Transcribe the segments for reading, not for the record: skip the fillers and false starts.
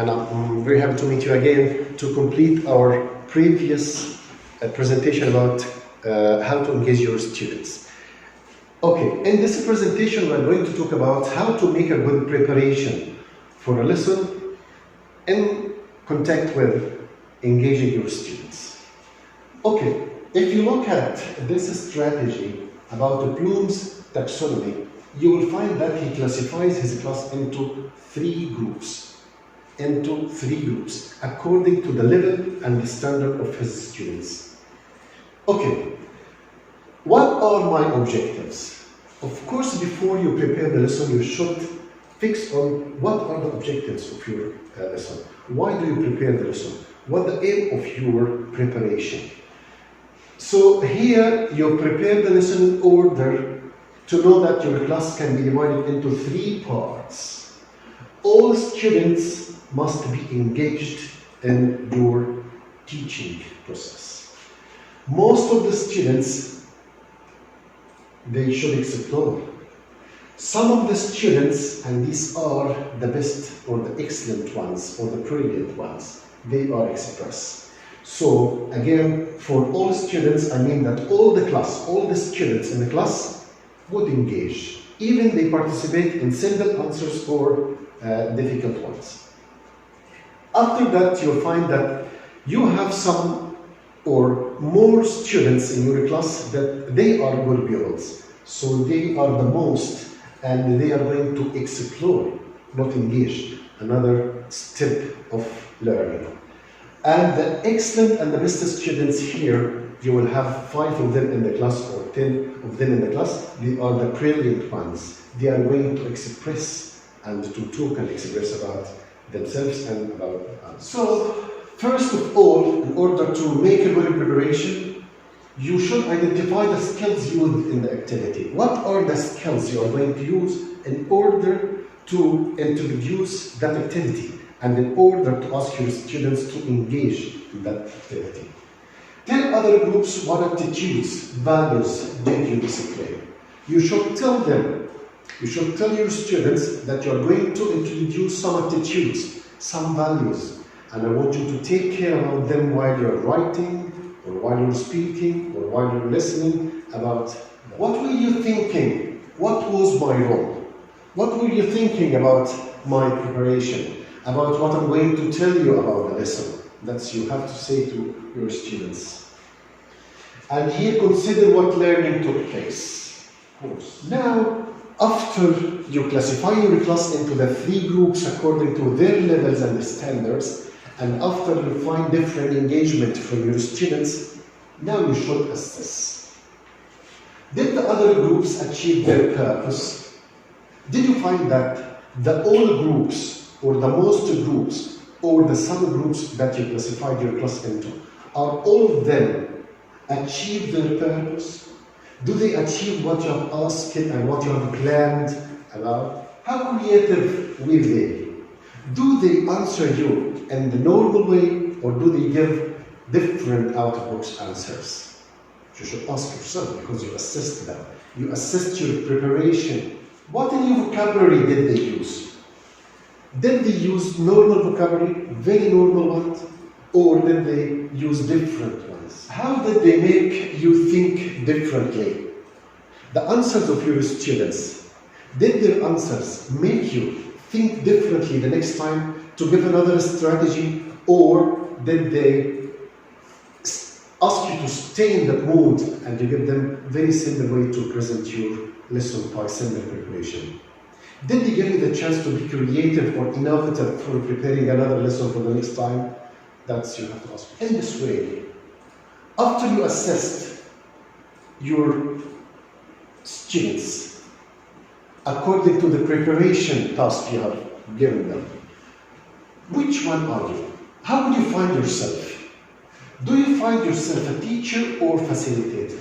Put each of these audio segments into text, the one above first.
and I'm very happy to meet you again to complete our previous presentation about how to engage your students. Okay, in this presentation we're going to talk about how to make a good preparation for a lesson in contact with engaging your students. Okay, if you look at this strategy about Bloom's taxonomy, you will find that he classifies his class into three groups, according to the level and the standard of his students. Okay, what are my objectives? Of course, before you prepare the lesson, you should fix on what are the objectives of your lesson. Why do you prepare the lesson? What the aim of your preparation? So here you prepare the lesson in order to know that your class can be divided into three parts. All students must be engaged in your teaching process. Most of the students, they should explore. Some of the students, and these are the best or the excellent ones or the brilliant ones, they are express. So again, for all students, I mean that all the students in the class would engage, even they participate in simple answers or difficult ones. After that, you'll find that you have some or more students in your class that they are good pupils. So they are the most, and they are going to explore, not engage, another step of learning. And the excellent and the best students here, you will have 5 of them in the class or 10 of them in the class. They are the brilliant ones. They are going to express and to talk and express about themselves and about others. So, first of all, in order to make a good preparation, you should identify the skills used in the activity. What are the skills you are going to use in order to introduce that activity and in order to ask your students to engage in that activity? Tell other groups what attitudes, values did you display. You should tell them, you should tell your students that you are going to introduce some attitudes, some values, and I want you to take care about them while you're writing, or while you're speaking, or while you're listening about what were you thinking? What was my role? What were you thinking about my preparation? About what I'm going to tell you about the lesson? That's you have to say to your students. And here consider what learning took place. Now, after you classify your class into the three groups according to their levels and standards, and after you find different engagement from your students, now you should assess. Did the other groups achieve their purpose? Did you find that the all groups, or the most groups, or the subgroups that you classified your class into, are all of them achieve their purpose? Do they achieve what you have asked and what you have planned about? How creative were they? Do they answer you in the normal way, or do they give different out-of-box answers? You should ask yourself, because you assist them. You assist your preparation. What new vocabulary did they use? Did they use normal vocabulary, very normal ones, or did they use different ones? How did they make you think differently? The answers of your students, did their answers make you think differently the next time to give another strategy, or did they ask you to stay in the mood and you give them very simple way to present your lesson by simple preparation? Did they give you the chance to be creative or innovative for preparing another lesson for the next time? That's you have to ask. In this way, after you assessed your students according to the preparation task you have given them, which one are you? How would you find yourself? Do you find yourself a teacher or facilitator?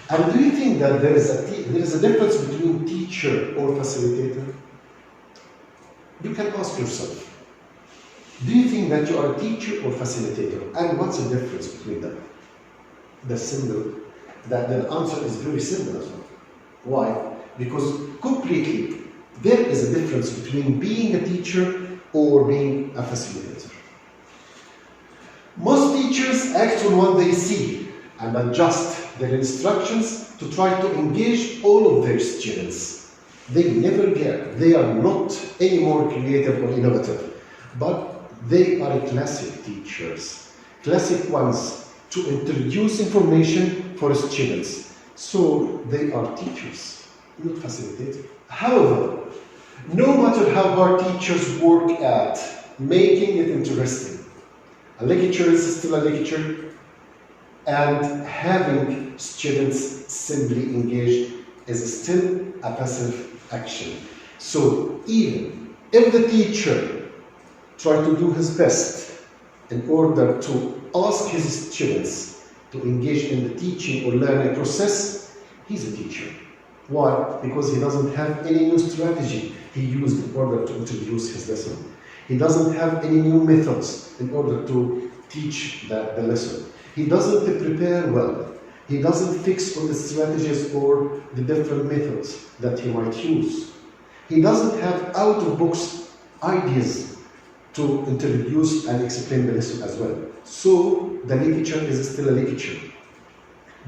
And do you think that there is a difference between teacher or facilitator? You can ask yourself, do you think that you are a teacher or facilitator? And what's the difference between them? The answer is very simple as well. Why? Because completely, there is a difference between being a teacher or being a facilitator. Most teachers act on what they see and adjust their instructions to try to engage all of their students. They never get, they are not any more creative or innovative, but they are classic teachers, classic ones to introduce information for students. So they are teachers, not facilitators. However, no matter how hard teachers work at making it interesting, a lecture is still a lecture, and having students simply engaged is still a passive action. So even if the teacher tries to do his best in order to ask his students to engage in the teaching or learning process, he's a teacher. Why? Because he doesn't have any new strategy he used in order to introduce his lesson. He doesn't have any new methods in order to teach the lesson. He doesn't prepare well. He doesn't fix on the strategies or the different methods that he might use. He doesn't have out-of-box ideas to introduce and explain the lesson as well. So the lecture is still a lecture.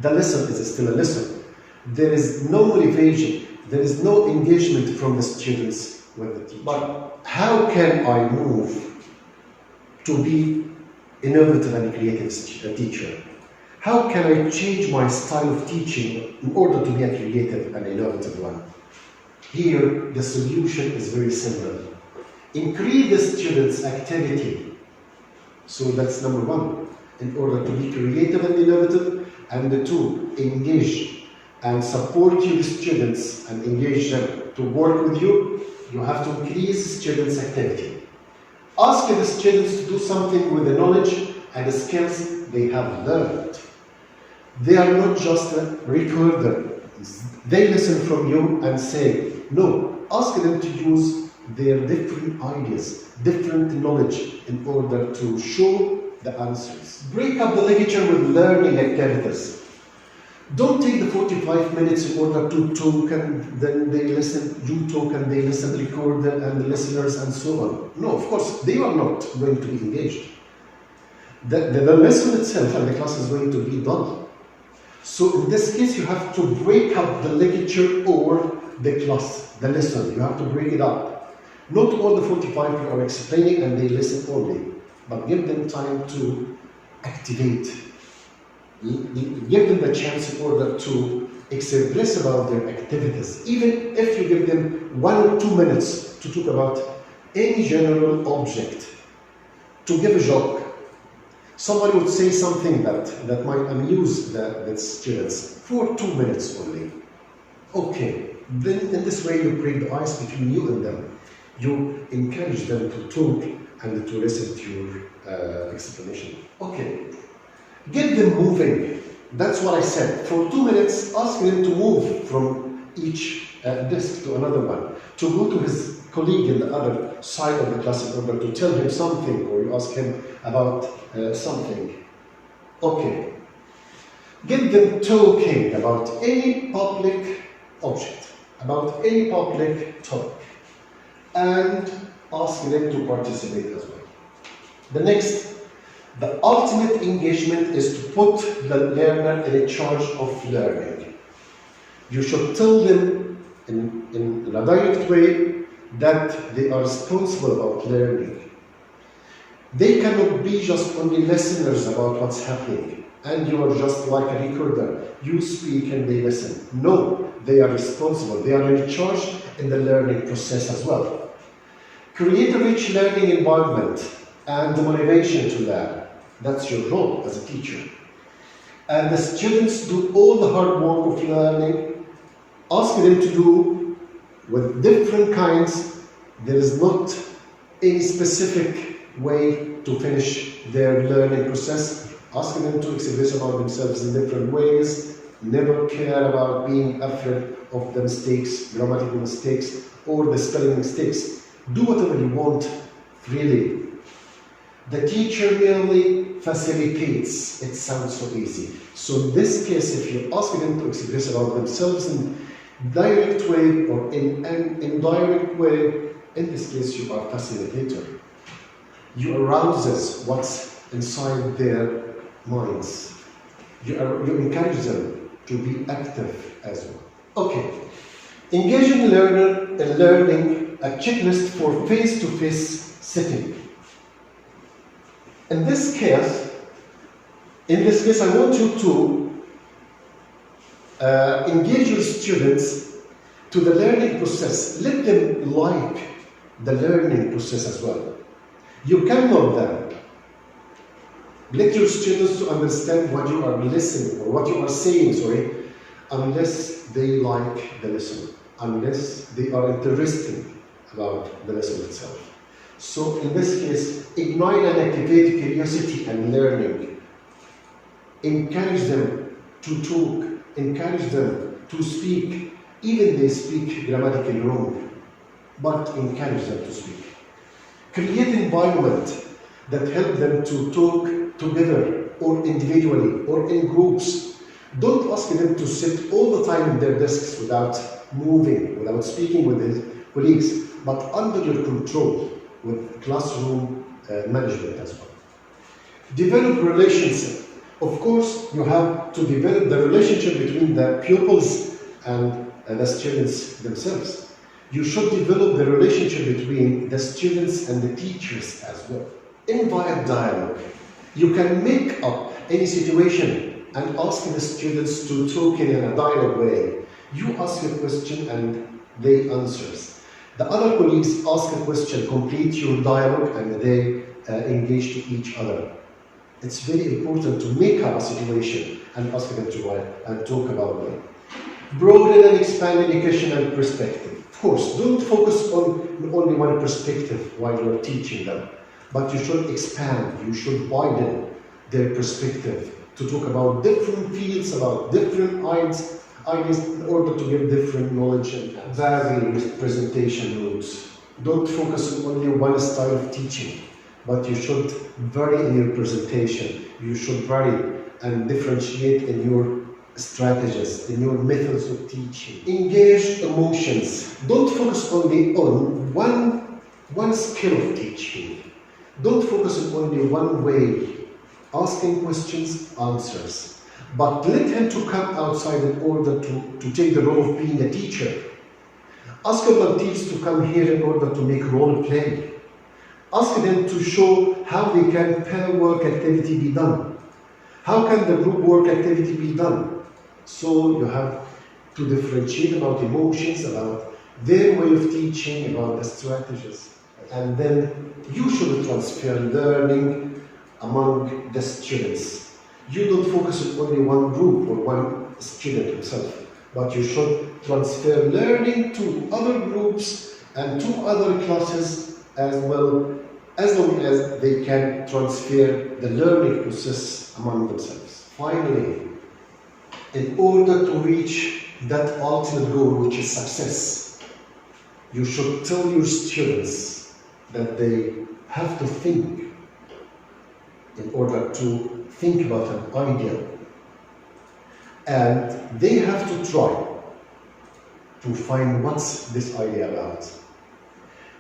The lesson is still a lesson. There is no motivation, there is no engagement from the students with the teacher. But how can I move to be innovative and creative teacher? How can I change my style of teaching in order to be a creative and innovative one? Here, the solution is very simple. Increase the students' activity. So that's number one, in order to be creative and innovative, and two, engage and support your students and engage them to work with you. You have to increase students' activity. Ask the students to do something with the knowledge and the skills they have learned. They are not just a recorder. They listen from you and say, no, ask them to use their different ideas, different knowledge in order to show the answers. Break up the lecture with learning activities. Don't take the 45 minutes in order to talk and then they listen, you talk and they listen, record and the listeners and so on. No, of course, they are not going to be engaged. The lesson itself and the class is going to be done. So in this case, you have to break up the lecture or the class, the lesson. You have to break it up. Not all the 45 you are explaining and they listen only, but give them time to activate. Give them the chance in order to express about their activities. Even if you give them 1 or 2 minutes to talk about any general object, to give a joke. Somebody would say something that might amuse the students for 2 minutes only. Okay, then in this way you break the ice between you and them. You encourage them to talk and to listen to your explanation. Okay. Get them moving. That's what I said. For 2 minutes, ask them to move from each desk to another one, to go to his colleague in the other side of the class in order to tell him something, or you ask him about something. Okay. Get them talking about any public object, about any public topic, and ask them to participate as well. The next, the ultimate engagement is to put the learner in charge of learning. You should tell them in a direct way that they are responsible about learning. They cannot be just only listeners about what's happening, and you are just like a recorder. You speak and they listen. No, they are responsible. They are in charge in the learning process as well. Create a rich learning environment and the motivation to learn. That's your role as a teacher. And the students do all the hard work of learning. Ask them to do with different kinds. There is not any specific way to finish their learning process. Ask them to express about themselves in different ways. Never care about being afraid of the mistakes, grammatical mistakes, or the spelling mistakes. Do whatever you want freely. The teacher merely facilitates. It sounds so easy. So in this case, if you ask them to express about themselves in direct way or in an indirect way, In this case, you are facilitator. You arouses what's inside their minds. You encourage them to be active as well. Okay. Engaging learner in learning a checklist for face-to-face setting. In this case, I want you to engage your students to the learning process. Let them like the learning process as well. You cannot then let your students to understand what you are listening or what you are saying, unless they like the lesson, unless they are interested about the lesson itself. So in this case, ignite and activate curiosity and learning. Encourage them to talk, encourage them to speak, even they speak grammatically wrong, but encourage them to speak. Create an environment that help them to talk together or individually or in groups. Don't ask them to sit all the time in their desks without moving, without speaking with their colleagues, but under your control with classroom management as well. Develop relationship. Of course, you have to develop the relationship between the pupils and the students themselves. You should develop the relationship between the students and the teachers as well. Invite dialogue. You can make up any situation and ask the students to talk in a dialogue way. You ask a question and they answer. The other colleagues ask a question, complete your dialogue, and they engage to each other. It's very important to make up a situation and ask them to write and talk about it. Broaden and expand educational perspective. Of course, don't focus on only one perspective while you're teaching them, but you should expand, you should widen their perspective to talk about different fields, about different ideas in order to give different knowledge and vary presentation routes. Don't focus on only one style of teaching, but you should vary in your presentation. You should vary and differentiate in your strategies, in your methods of teaching. Engage emotions. Don't focus only on one skill of teaching. Don't focus on only one way. Asking questions, answers. But let him to come outside in order to take the role of being a teacher. Ask volunteers to come here in order to make role play. Ask them to show how they can pair work activity be done. How can the group work activity be done? So you have to differentiate about emotions, about their way of teaching, about the strategies. And then you should transfer learning among the students. You don't focus on only one group or one student himself, but you should transfer learning to other groups and to other classes as well, as long as they can transfer the learning process among themselves. Finally, in order to reach that ultimate goal, which is success, you should tell your students that they have to think in order to think about an idea. And they have to try to find what's this idea about.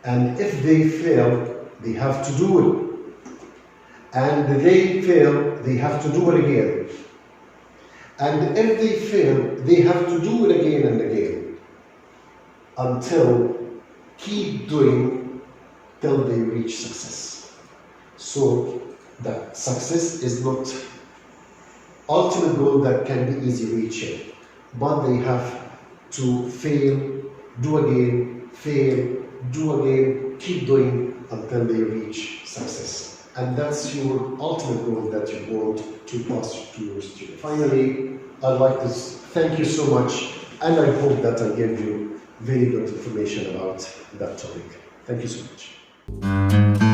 And if they fail, they have to do it. And they fail, they have to do it again. And if they fail, they have to do it again and again until keep doing till they reach success. So that success is not ultimate goal that can be easy reaching, but they have to fail, do again, fail, do again, keep doing until they reach success. And that's your ultimate goal that you want to pass to your students. Finally, I'd like to thank you so much, and I hope that I gave you very good information about that topic. Thank you so much.